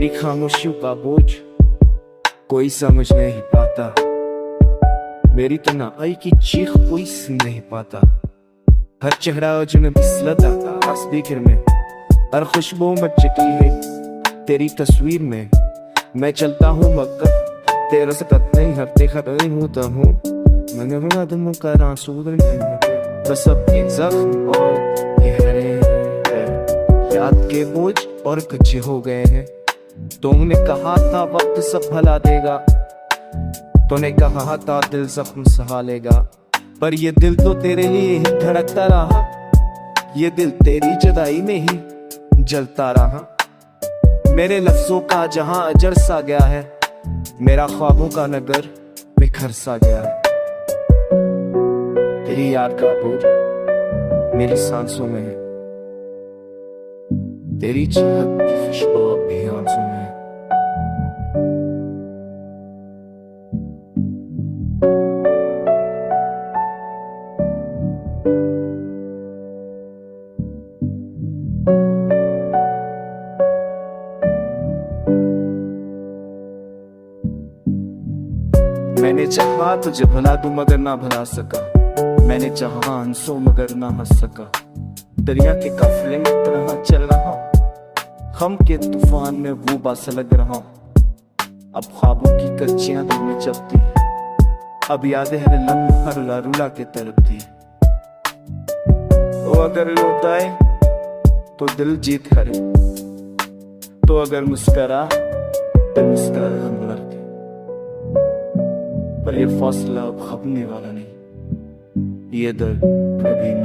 मेरी खामोशियों का बोझ कोई समझ नहीं पाता, मेरी तन्हाई की चीख कोई सुन नहीं पाता। हर चेहरा अजनबी लता तस्वीर में, हर खुशबू में चिटी है तेरी तस्वीर में। मैं चलता हूँ मगर तेरा सकत नहीं हफ्ते खतरे होता हूँ। मैंने कदमों का आंसू बस अपने जख्म और गहरे याद के बोझ और कच्चे हो गए हैं। तुमने कहा था वक्त सब भला देगा, तूने कहा था दिल जख्म सहा लेगा, पर ये दिल तो तेरे लिए ही धड़कता रहा, ये दिल तेरी जुदाई में ही जलता रहा। मेरे लफ्जों का जहां अजर सा गया है, मेरा ख्वाबों का नगर बिखर सा गया है। तेरी याद का बोझ मेरी सांसों में है, तेरी चाहत की खुशबू भी आंसू में है। मैंने चाहा तुझे भुला दूं मगर ना भुला सका, मैंने चाहा हंसो मगर ना हंस सका। दरिया के काफिले की तरह चल रहा, गम के तूफान में वो बासा लग रहा। अब ख्वाबों की कच्चियां दिल में चलती, अब यादें हर लम्हा रुला रुला के तड़पती। तो अगर लौटाए तो दिल जीत करे, तो अगर मुस्करा तो मुस्करा हम लड़ते। पर ये फौसला अब खपने वाला नहीं, ये दर्द कभी न